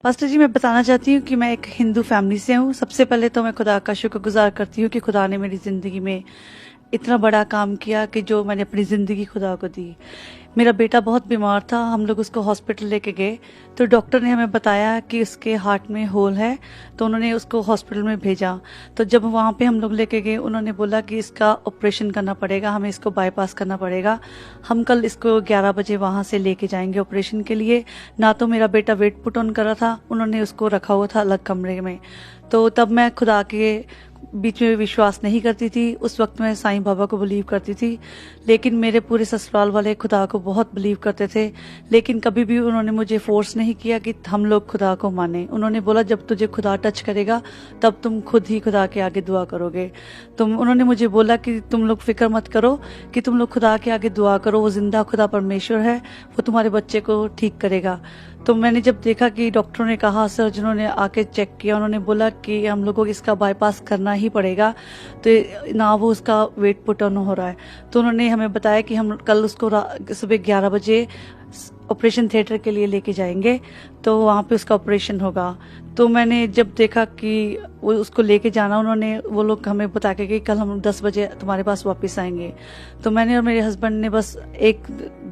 Pastor जी, मैं बताना चाहती हूँ कि मैं एक हिंदू फैमिली से हूँ। सबसे पहले तो मैं खुदा का शुक्रगुजार करती हूँ कि खुदा ने मेरी ज़िंदगी में इतना बड़ा काम किया कि जो मैंने अपनी ज़िंदगी खुदा को दी। मेरा बेटा बहुत बीमार था, हम लोग उसको हॉस्पिटल लेके गए तो डॉक्टर ने हमें बताया कि उसके हार्ट में होल है, तो उन्होंने उसको हॉस्पिटल में भेजा। तो जब वहाँ पे हम लोग लेके गए, उन्होंने बोला कि इसका ऑपरेशन करना पड़ेगा, हमें इसको बाईपास करना पड़ेगा। हम कल इसको 11 बजे वहाँ से लेके जाएंगे ऑपरेशन के लिए। ना तो मेरा बेटा वेट पुट ऑन कर रहा था, उन्होंने उसको रखा हुआ था अलग कमरे में। तो तब मैं खुदा के बीच में विश्वास नहीं करती थी। उस वक्त मैं साईं बाबा को बिलीव करती थी, लेकिन मेरे पूरे ससुराल वाले खुदा को बहुत बिलीव करते थे। लेकिन कभी भी उन्होंने मुझे फोर्स नहीं किया कि हम लोग खुदा को माने। उन्होंने बोला जब तुझे खुदा टच करेगा तब तुम खुद ही खुदा के आगे दुआ करोगे। तो उन्होंने मुझे बोला कि तुम लोग फिक्र मत करो, कि तुम लोग खुदा के आगे दुआ करो, वो जिंदा खुदा परमेश्वर है, वो तुम्हारे बच्चे को ठीक करेगा। तो मैंने जब देखा कि डॉक्टरों ने कहा, सर्जनों ने आके चेक किया, उन्होंने बोला कि हम लोगों को इसका बाईपास करना ही पड़ेगा, तो ना वो उसका वेट पुट ऑन हो रहा है। तो उन्होंने हमें बताया कि हम कल उसको सुबह 11 बजे ऑपरेशन थिएटर के लिए लेके जाएंगे, तो वहाँ पे उसका ऑपरेशन होगा। तो मैंने जब देखा कि वो उसको लेके जाना, उन्होंने वो लोग हमें बता के कि कल हम 10 बजे तुम्हारे पास वापस आएंगे। तो मैंने और मेरे हस्बैंड ने बस एक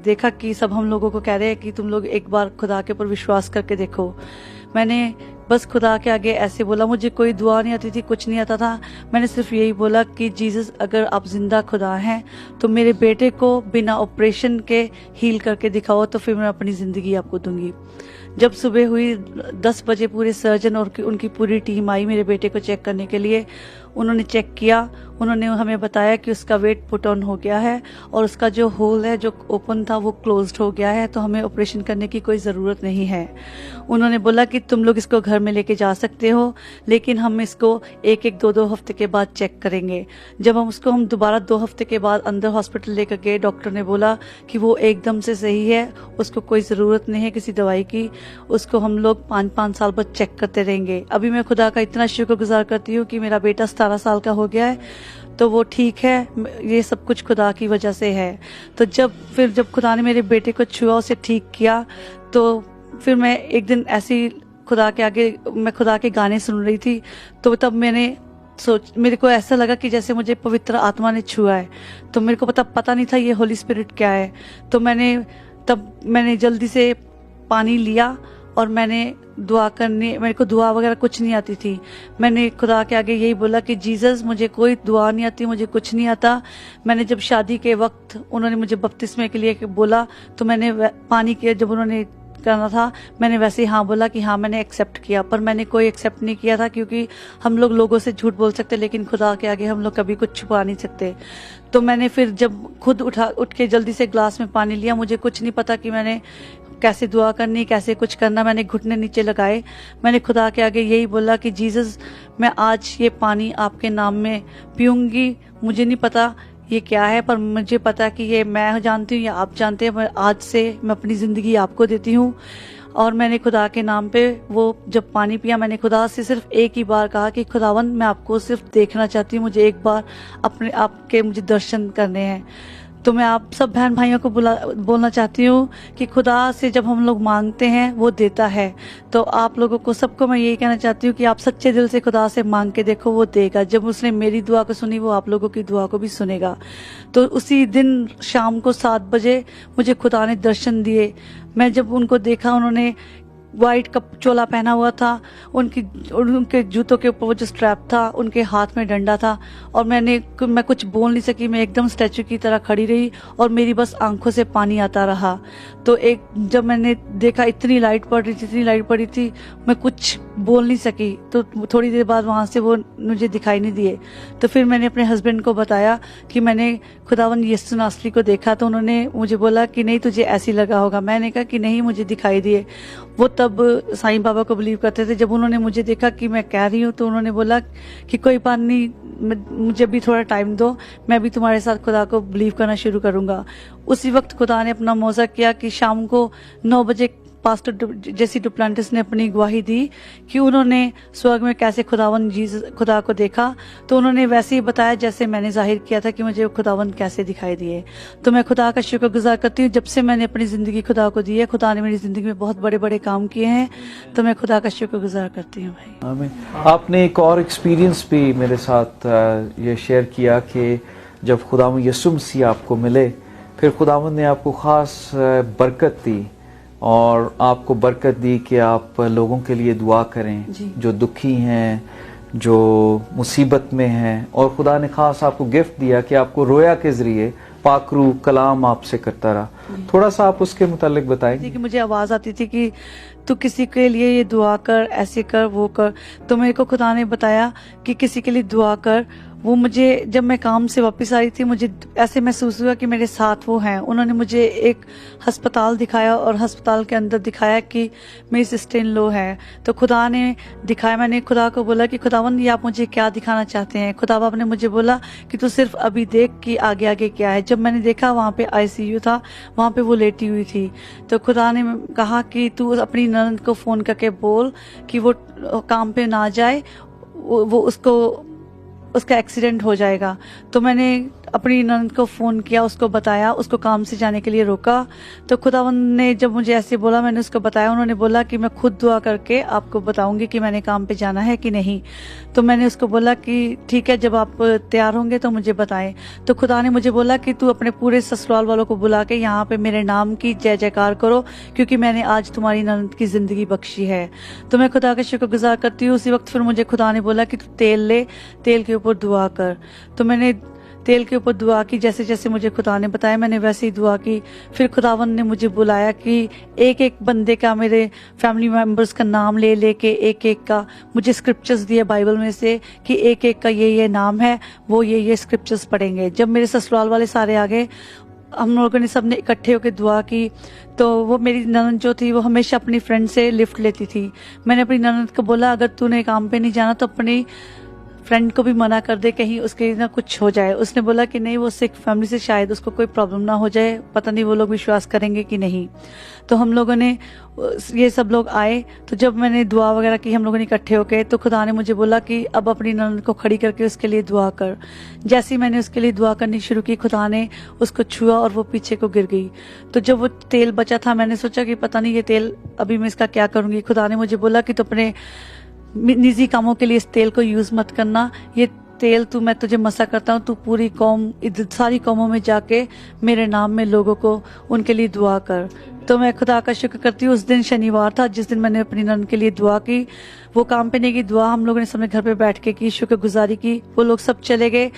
देखा कि सब हम लोगों को कह रहे हैं कि तुम लोग एक बार खुदा के ऊपर विश्वास करके देखो। मैंने बस खुदा के आगे ऐसे बोला, मुझे कोई दुआ नहीं आती थी, कुछ नहीं आता था। मैंने सिर्फ यही बोला कि जीसस, अगर आप जिंदा खुदा हैं तो मेरे बेटे को बिना ऑपरेशन के हील करके दिखाओ, तो फिर मैं अपनी ज़िंदगी आपको दूंगी। जब सुबह हुई 10 बजे पूरे सर्जन और उनकी पूरी टीम आई मेरे बेटे को चेक करने के लिए। उन्होंने चेक किया, उन्होंने हमें बताया कि उसका वेट पुट ऑन हो गया है और उसका जो होल है जो ओपन था वो क्लोज्ड हो गया है, तो हमें ऑपरेशन करने की कोई ज़रूरत नहीं है। उन्होंने बोला कि तुम लोग इसको घर में लेके जा सकते हो, लेकिन हम इसको एक 2 हफ्ते के बाद चेक करेंगे। जब हम दोबारा 2 हफ्ते के बाद अंदर हॉस्पिटल लेकर गए, डॉक्टर ने बोला कि वो एकदम से सही है, उसको कोई ज़रूरत नहीं है किसी दवाई की, उसको हम लोग 5-5 साल बाद चेक करते रहेंगे। अभी मैं खुदा का इतना शुक्रगुजार करती हूँ कि मेरा बेटा 17 साल का हो गया है, तो वो ठीक है। ये सब कुछ खुदा की वजह से है। तो जब खुदा ने मेरे बेटे को छुआ, उसे ठीक किया, तो फिर मैं एक दिन ऐसी खुदा के आगे मैं खुदा के गाने सुन रही थी, तो तब मेरे को ऐसा लगा कि जैसे मुझे पवित्र आत्मा ने छुआ है। तो मेरे को पता नहीं था ये होली स्पिरिट क्या है। तो मैंने जल्दी से पानी लिया और मेरे को दुआ वगैरह कुछ नहीं आती थी। मैंने खुदा के आगे यही बोला कि जीसस, मुझे कोई दुआ नहीं आती, मुझे कुछ नहीं आता। मैंने जब शादी के वक्त उन्होंने मुझे बपतिस्मे के लिए बोला, तो मैंने पानी के जब उन्होंने करना था, मैंने वैसे ही हाँ बोला कि हाँ मैंने एक्सेप्ट किया। पर मैंने कोई एक्सेप्ट नहीं किया था, क्योंकि हम लोग लोगों से झूठ बोल सकते, लेकिन खुदा के आगे हम लोग कभी कुछ छुपा नहीं सकते। तो मैंने फिर जब खुद उठ के जल्दी से ग्लास में पानी लिया, मुझे कुछ नहीं पता कि मैंने कैसे दुआ करनी, कैसे कुछ करना। मैंने घुटने नीचे लगाए, मैंने खुदा के आगे यही बोला कि जीसस, मैं आज ये पानी आपके नाम में पीऊंगी। मुझे नहीं पता ये क्या है, पर मुझे पता कि ये मैं जानती हूँ या आप जानते हैं। आज से मैं अपनी ज़िंदगी आपको देती हूँ। और मैंने खुदा के नाम पे वो जब पानी पिया, मैंने खुदा से सिर्फ एक ही बार कहा कि खुदावंद, मैं आपको सिर्फ देखना चाहती हूँ, मुझे एक बार अपने आपके मुझे दर्शन करने हैं। तो मैं आप सब बहन भाइयों को बोलना चाहती हूँ कि खुदा से जब हम लोग मांगते हैं वो देता है। तो आप लोगों को सबको मैं यही कहना चाहती हूँ कि आप सच्चे दिल से खुदा से मांग के देखो, वो देगा। जब उसने मेरी दुआ को सुनी, वो आप लोगों की दुआ को भी सुनेगा। तो उसी दिन शाम को 7 बजे मुझे खुदा ने दर्शन दिए। मैं जब उनको देखा, उन्होंने वाइट कप चोला पहना हुआ था, उनके जूतों के ऊपर वो जो स्ट्रैप था, उनके हाथ में डंडा था, और मैं कुछ बोल नहीं सकी। मैं एकदम स्टैचू की तरह खड़ी रही और मेरी बस आंखों से पानी आता रहा। तो जब मैंने देखा, इतनी लाइट पड़ी थी, मैं कुछ बोल नहीं सकी। तो थोड़ी देर बाद वहाँ से वो मुझे दिखाई नहीं दिए। तो फिर मैंने अपने हस्बैंड को बताया कि मैंने खुदावन यीशु नासरी को देखा। तो उन्होंने मुझे बोला कि नहीं, तुझे ऐसी लगा होगा। मैंने कहा कि नहीं, मुझे दिखाई दिए। वो तब साईं बाबा को बिलीव करते थे। जब उन्होंने मुझे देखा कि मैं कह रही हूँ, तो उन्होंने बोला कि कोई बात नहीं, मुझे भी थोड़ा टाइम दो, मैं भी तुम्हारे साथ खुदा को बिलीव करना शुरू करूंगा। उसी वक्त खुदा ने अपना मौजा किया कि शाम को 9 बजे पास्टर जेसी डुप्लांटिस ने अपनी गवाही दी कि उन्होंने स्वर्ग में कैसे खुदा को देखा, तो उन्होंने वैसे ही बताया जैसे मैंने जाहिर किया था कि मुझे खुदावन कैसे दिखाई दिए। तो मैं खुदा का शुक्रगुजार करती हूँ, जब से मैंने अपनी ज़िंदगी खुदा को दी है, खुदा ने मेरी ज़िंदगी में बहुत बड़े बड़े काम किए हैं, तो मैं खुदा का शुक्रगुजार करती हूँ भाई। आमीन। आपने एक और एक्सपीरियंस भी मेरे साथ ये शेयर किया कि जब खुदावन यीशु मसीह आपको मिले, फिर खुदावन ने आपको ख़ास बरकत दी और आपको बरकत दी कि आप लोगों के लिए दुआ करें जो दुखी हैं, जो मुसीबत में हैं, और खुदा ने ख़ास आपको गिफ्ट दिया कि आपको रोया के ज़रिए पाकरू कलाम आपसे करता रहा। थोड़ा सा आप उसके मुतालिक बताएं। कि मुझे आवाज़ आती थी कि तू किसी के लिए ये दुआ कर, ऐसे कर, वो कर, तो मेरे को खुदा ने बताया कि किसी के लिए दुआ कर। वो मुझे जब मैं काम से वापस आई थी, मुझे ऐसे महसूस हुआ कि मेरे साथ वो हैं। उन्होंने मुझे एक अस्पताल दिखाया और अस्पताल के अंदर दिखाया कि मेरी सिस्टर इन लो है। तो खुदा ने दिखाया, मैंने खुदा को बोला कि खुदावन ये आप मुझे क्या दिखाना चाहते हैं। खुदा बाप ने मुझे बोला कि तू सिर्फ अभी देख कि आगे आगे क्या है। जब मैंने देखा वहाँ पे ICU था, वहाँ पे वो लेटी हुई थी, तो खुदा ने कहा कि तू अपनी ननद को फ़ोन करके बोल कि वो काम पे ना जाए, वो उसका एक्सीडेंट हो जाएगा। तो मैंने अपनी ननद को फ़ोन किया, उसको बताया, उसको काम से जाने के लिए रोका। तो खुदावन ने जब मुझे ऐसे बोला, मैंने उसको बताया। उन्होंने बोला कि मैं खुद दुआ करके आपको बताऊंगी कि मैंने काम पे जाना है कि नहीं। तो मैंने उसको बोला कि ठीक है, जब आप तैयार होंगे तो मुझे बताएं। तो खुदा ने मुझे बोला कि तू अपने पूरे ससुराल वालों को बुला के यहाँ पे मेरे नाम की जय जयकार करो, क्योंकि मैंने आज तुम्हारी ननद की ज़िंदगी बख्शी है। तो मैं खुदा का शुक्रगुजार करती हूँ। उसी वक्त फिर मुझे खुदा ने बोला कि तू तेल ले, तेल के ऊपर दुआ कर। तो मैंने तेल के ऊपर दुआ की, जैसे जैसे मुझे खुदा ने बताया मैंने वैसे ही दुआ की। फिर खुदावन ने मुझे बुलाया कि एक एक बंदे का, मेरे फैमिली मेंबर्स का नाम ले लेके एक एक का मुझे स्क्रिप्चर्स दिए बाइबल में से कि एक एक का ये नाम है, वो ये स्क्रिप्चर्स पढ़ेंगे। जब मेरे ससुराल वाले सारे आ गए, हम लोगों ने सबने इकट्ठे होकर दुआ की। तो वो मेरी ननद जो थी वो हमेशा अपनी फ्रेंड से लिफ्ट लेती थी। मैंने अपनी ननद को बोला अगर तूने काम पे नहीं जाना तो अपनी फ्रेंड को भी मना कर दे, कहीं उसके ना कुछ हो जाए। उसने बोला कि नहीं, वो सिख फैमिली से शायद उसको कोई प्रॉब्लम ना हो जाए, पता नहीं वो लोग विश्वास करेंगे कि नहीं। तो हम लोगों ने, ये सब लोग आए, तो जब मैंने दुआ वगैरह की, हम लोगों ने इकट्ठे होके, तो खुदा ने मुझे बोला कि अब अपनी ननद को खड़ी करके उसके लिए दुआ कर। जैसे ही मैंने उसके लिए दुआ करनी शुरू की, खुदा ने उसको छुआ और वो पीछे को गिर गई। तो जब वो तेल बचा था, मैंने सोचा कि पता नहीं ये तेल अभी मैं इसका क्या करूँगी। खुदा ने मुझे बोला कि तो अपने निजी कामों के लिए इस तेल को यूज मत करना, ये तेल मैं तुझे मसा करता हूँ, तू पूरी कौम, सारी कौमों में जाके मेरे नाम में लोगों को उनके लिए दुआ कर। तो मैं खुदा का शुक्र करती हूँ। उस दिन शनिवार था जिस दिन मैंने अपनी ननद के लिए दुआ की। वो काम पे नहीं की दुआ, हम लोगों ने सबने घर पे बैठ के की, शुक्रगुजारी की। वो लोग सब चले गए।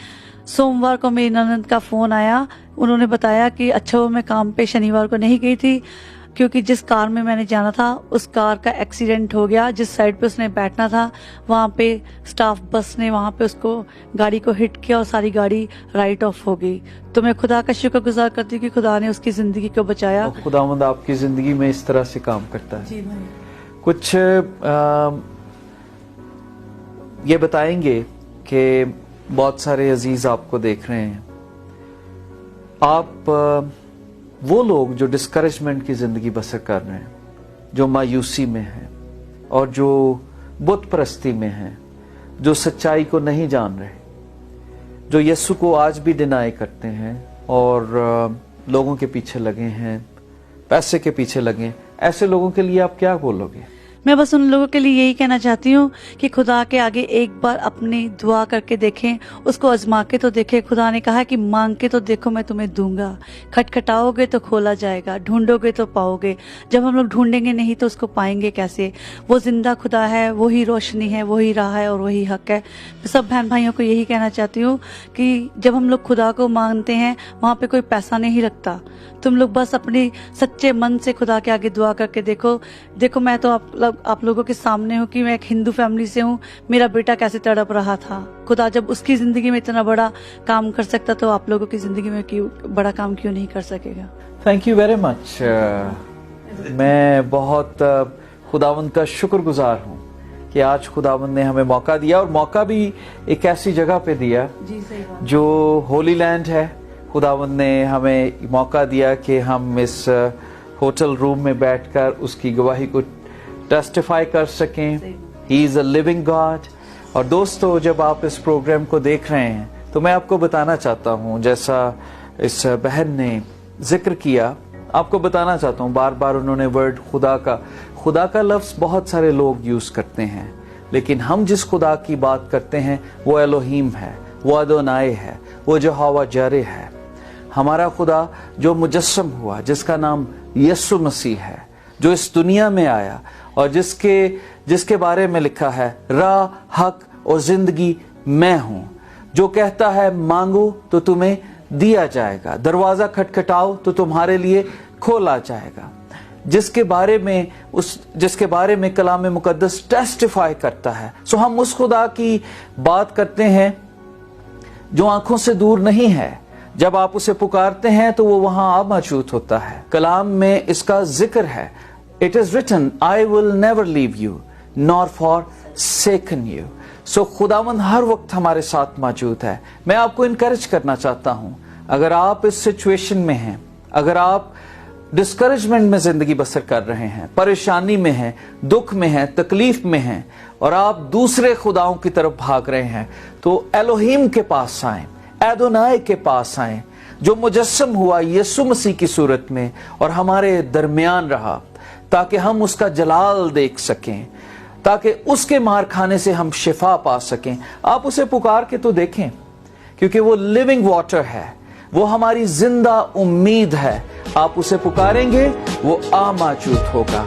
सोमवार को मेरी ननद का फोन आया, उन्होंने बताया कि अच्छा वो मैं काम पे शनिवार को नहीं गई थी, क्योंकि जिस कार में मैंने जाना था उस कार का एक्सीडेंट हो गया। जिस साइड पे उसने बैठना था वहाँ पे स्टाफ बस ने वहाँ पे उसको गाड़ी को हिट किया और सारी गाड़ी राइट ऑफ हो गई। तो मैं खुदा का शुक्रगुजार करती हूँ कि खुदा ने उसकी जिंदगी को बचाया। खुदावंद आपकी जिंदगी में इस तरह से काम करता है। जी भाई। कुछ ये बताएंगे कि बहुत सारे अजीज आपको देख रहे हैं, आप वो लोग जो डिस्करेजमेंट की जिंदगी बसर कर रहे हैं, जो मायूसी में हैं और जो बुत परस्ती में हैं, जो सच्चाई को नहीं जान रहे, जो यीशु को आज भी डिनाई करते हैं और लोगों के पीछे लगे हैं, पैसे के पीछे लगे, ऐसे लोगों के लिए आप क्या बोलोगे? मैं बस उन लोगों के लिए यही कहना चाहती हूँ कि खुदा के आगे एक बार अपनी दुआ करके देखें, उसको आजमा के तो देखें। खुदा ने कहा कि मांग के तो देखो मैं तुम्हें दूंगा, खटखटाओगे तो खोला जाएगा, ढूंढोगे तो पाओगे। जब हम लोग ढूंढेंगे नहीं तो उसको पाएंगे कैसे? वो जिंदा खुदा है, वही रोशनी है, वही राह है और वही हक है। मैं सब बहन भाइयों को यही कहना चाहती हूँ कि जब हम लोग खुदा को मांगते हैं वहाँ पे कोई पैसा नहीं लगता। तुम लोग बस अपनी सच्चे मन से खुदा के आगे दुआ करके देखो। मैं तो आप लोगों के सामने हूँ कि मैं एक हिंदू फैमिली से हूँ। मेरा बेटा कैसे तड़प रहा था। खुदा जब उसकी जिंदगी में इतना बड़ा काम कर सकता तो आप लोगों की जिंदगी में बड़ा काम क्यों नहीं कर सकेगा? Thank you very much. मैं बहुत खुदावंद का शुक्रगुजार हूँ कि आज खुदावंद ने हमें मौका दिया, और मौका भी एक ऐसी जगह पे दिया जो होली लैंड है। खुदावंद ने हमें मौका दिया कि हम इस होटल रूम में बैठकर उसकी गवाही को टेस्टिफाई कर सकें। He is a living God. और दोस्तों, जब आप इस प्रोग्राम को देख रहे हैं तो मैं आपको बताना चाहता हूं, जैसा इस बहन ने जिक्र किया, आपको बताना चाहता हूं, बार बार उन्होंने वर्ड खुदा का लफ्ज बहुत सारे लोग यूज करते हैं, लेकिन हम जिस खुदा की बात करते हैं वो एलोहीम है, वो अदोनाई है, वो यहोवा जरे है। हमारा खुदा जो मुजस्सम हुआ, जिसका नाम यीशु मसीह है, जो इस दुनिया में आया और जिसके बारे में लिखा है राह, हक और जिंदगी मैं हूं, जो कहता है मांगो तो तुम्हें दिया जाएगा, दरवाजा खटखटाओ तो तुम्हारे लिए खोला जाएगा, जिसके बारे में कलाम मुकद्दस टेस्टिफाई करता है। सो हम उस खुदा की बात करते हैं जो आंखों से दूर नहीं है। जब आप उसे पुकारते हैं तो वो वहां आ मौजूद होता है। कलाम में इसका जिक्र है, it is written I will never leave you nor forsaken you. So खुदावंद हर वक्त हमारे साथ मौजूद है। मैं आपको इनकरेज करना चाहता हूं, अगर आप इस सिचुएशन में हैं, अगर आप डिस्करेजमेंट में जिंदगी बसर कर रहे हैं, परेशानी में हैं, दुख में हैं, तकलीफ में हैं और आप दूसरे खुदाओं की तरफ भाग रहे हैं, तो एलोहीम के पास आए, एदोनाई के पास आए, जो मुजस्सम हुआ यीशु मसीह की सूरत में और हमारे दरमियान रहा, ताकि हम उसका जलाल देख सकें, ताकि उसके मार खाने से हम शिफा पा सकें। आप उसे पुकार के तो देखें, क्योंकि वो लिविंग वाटर है, वो हमारी जिंदा उम्मीद है। आप उसे पुकारेंगे, वो आ मौजूद होगा।